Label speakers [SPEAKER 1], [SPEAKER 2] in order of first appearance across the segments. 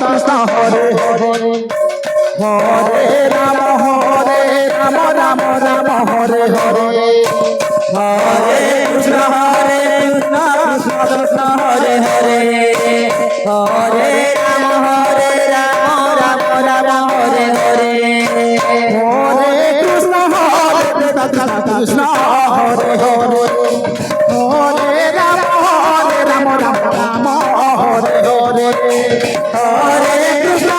[SPEAKER 1] Krishna Hare Hare Hare Ram Ram Ram Hare Hare
[SPEAKER 2] Hare Krishna Krishna Krishna Hare Hare Hare Ram Ram Ram Hare Hare
[SPEAKER 1] Hare Krishna Krishna Hare Hare Hare Ram Ram Ram Hare Hare
[SPEAKER 2] Hare Krishna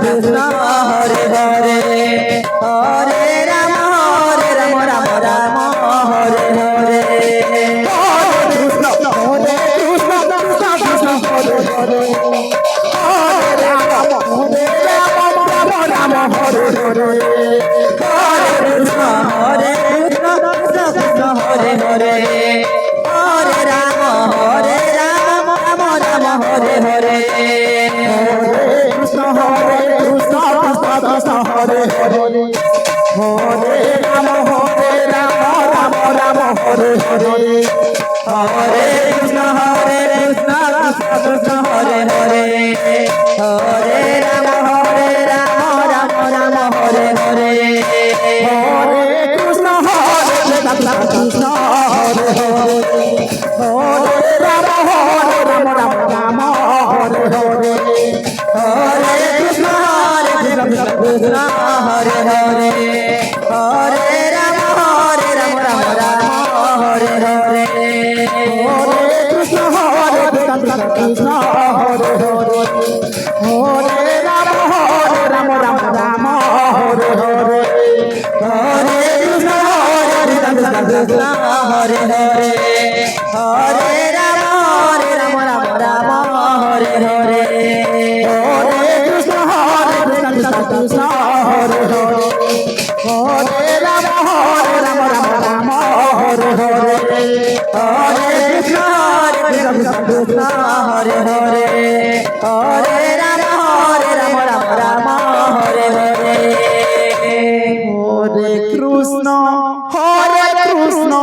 [SPEAKER 2] Krishna Hare Hare Hare Ram Ram Ram Hare Hare
[SPEAKER 1] Krishna Hare Krishna Krishna Hare Hare Hare Ram Ram Hare Hare
[SPEAKER 2] Krishna Krishna Krishna Hare Hare Hare Ram Ram Ram Hare Hare
[SPEAKER 1] Krishna Krishna Krishna Hare Hare Hare Ram Ram Ram Hare Hare
[SPEAKER 2] Hare Krishna Krishna Krishna Hare Hare Hare Ram Ram Ram Hare Hare
[SPEAKER 1] Hare Krishna Krishna Hare Hare Hare Ram Ram Ram Hare Hare
[SPEAKER 2] Hare Krishna Krishna Hare Hare Hare Ram Ram Ram Hare Hare
[SPEAKER 1] Hare Krishna Krishna Hare Hare Hare Ram Ram Ram Hare Hare
[SPEAKER 2] Hare Krishna Krishna Hare Hare Hare Ram Ram Hare Hare
[SPEAKER 1] Hare Krishna Krishna Hare Hare Hare Ram Ram Hare Hare
[SPEAKER 2] Hare Krishna Krishna Hare Hare Hare Ram Ram Hare Hare
[SPEAKER 1] Hare Krishna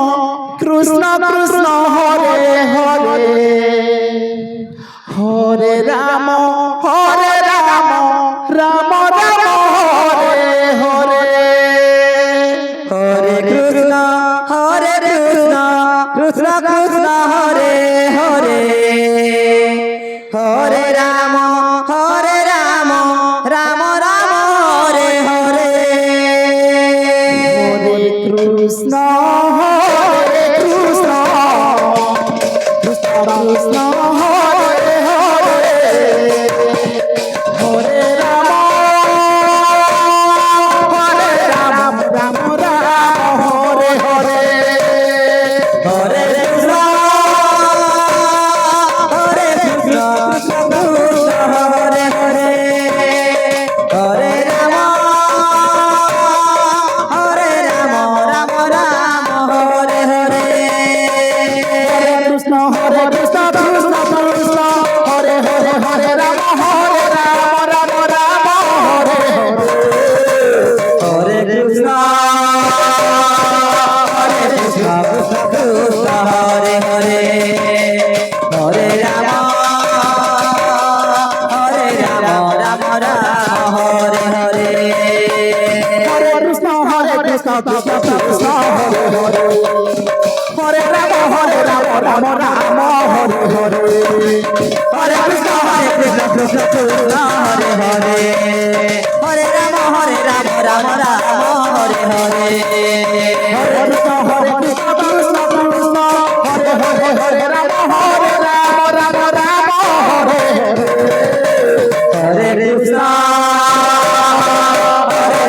[SPEAKER 1] Krishna Krishna Hare Hare Hare Ram Ram Ram Hare Hare
[SPEAKER 2] Hare Krishna Krishna Krishna Hare Hare Hare Ram Ram Ram Hare Hare
[SPEAKER 1] Hare Krishna Krishna Krishna Hare Hare Hare Ram Ram Ram Hare Hare
[SPEAKER 2] Hare Krishna Krishna Krishna Hare Hare Hare Ram Ram Ram Hare Hare
[SPEAKER 1] Krishna Krishna Krishna Hare Hare Hare Ram Ram Ram Hare Hare
[SPEAKER 2] Hare Krishna Krishna Krishna Hare Hare Hare Ram Ram Ram Hare Hare
[SPEAKER 1] Hare Krishna Krishna Krishna Hare Hare Hare Ram Ram Ram Hare Hare
[SPEAKER 2] Hare Krishna Krishna Krishna Hare Hare Hare Ram Ram Ram Hare Hare
[SPEAKER 1] Hare Krishna Krishna Krishna Hare Hare Hare Ram Ram Ram Hare Hare
[SPEAKER 2] Hare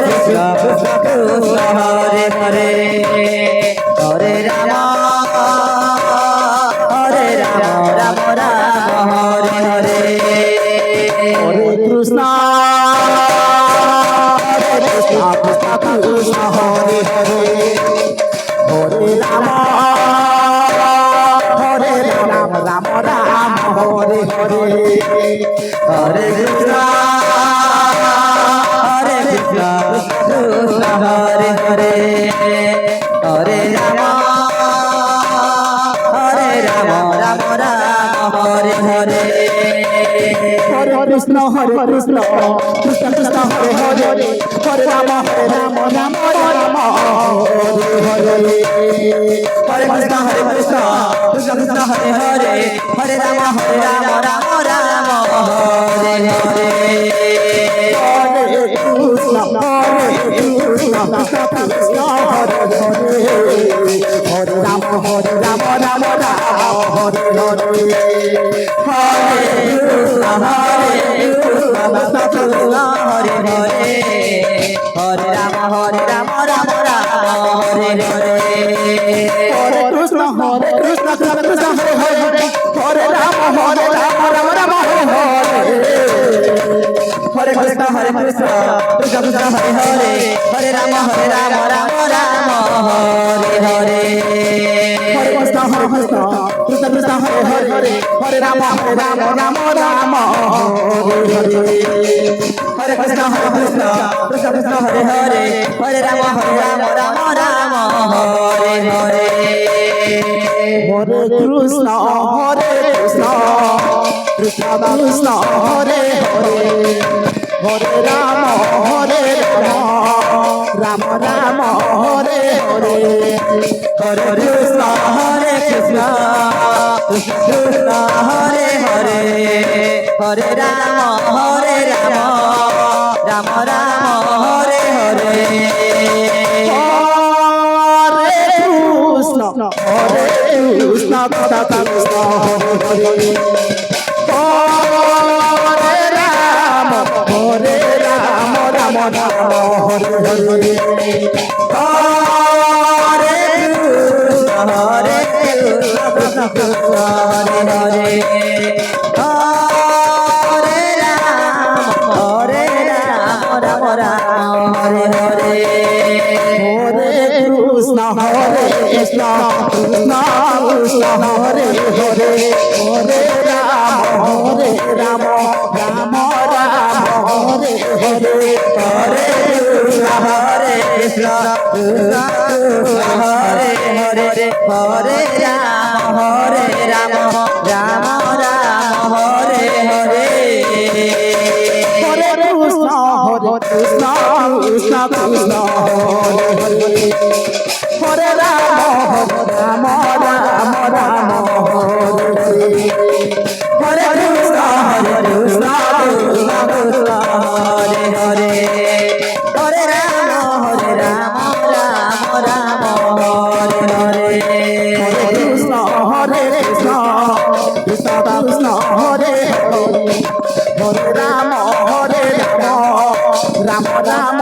[SPEAKER 2] Krishna Krishna Hare Hare Hare Ram Ram Ram Hare Hare
[SPEAKER 1] Hare Krishna Krishna Krishna Hare Hare Hare Ram Ram Ram Hare Hare
[SPEAKER 2] Hare Krishna Krishna Hare Hare Hare Ram Ram Ram Hare Hare
[SPEAKER 1] Hare Krishna Krishna Krishna Hare Hare Hare Ram Ram Ram Hare Hare
[SPEAKER 2] Hare Krishna Krishna Krishna Hare Hare Hare Ram Ram Ram Hare Hare
[SPEAKER 1] Hare Krishna Krishna Krishna Hare Hare Hare Ram Ram Ram Hare Hare
[SPEAKER 2] Hare Krishna Krishna Hare Hare Hare Ram Ram Ram Hare Hare
[SPEAKER 1] Hare Krishna Krishna Krishna Hare Hare Hare Ram Ram Ram Hare Hare
[SPEAKER 2] Hare Krishna Krishna Krishna Hare Hare Hare Ram Ram Ram Hare Hare
[SPEAKER 1] Hare Krishna Krishna Krishna Hare Hare Hare Ram Ram Ram Hare Hare
[SPEAKER 2] Hare Krishna Krishna Krishna Hare Hare Hare Ram Ram Ram Hare Hare
[SPEAKER 1] Hare Krishna Krishna Krishna Hare Hare Hare Ram Ram Ram Hare Hare
[SPEAKER 2] Hare Krishna Krishna Krishna Hare Hare Hare Ram Ram Ram Hare Hare
[SPEAKER 1] Hare Krishna Krishna Krishna Hare Hare Ram Ram Ram Hare Hare
[SPEAKER 2] Hare Krishna Krishna Hare Hare Hare Ram Ram Ram Hare Hare
[SPEAKER 1] Hare Krishna Krishna Krishna Hare Hare Hare Ram Ram Ram Hare Hare
[SPEAKER 2] Hare Krishna Krishna Hare Hare Hare Ram Ram Ram Hare Hare
[SPEAKER 1] Hare Krishna Krishna Krishna Hare Hare Hare Ram Ram Ram Hare Hare
[SPEAKER 2] Hare Krishna Krishna Krishna Hare Hare Hare Ram Ram Ram Hare Hare
[SPEAKER 1] Hare Krishna Krishna Krishna Hare Hare Hare Ram Ram Ram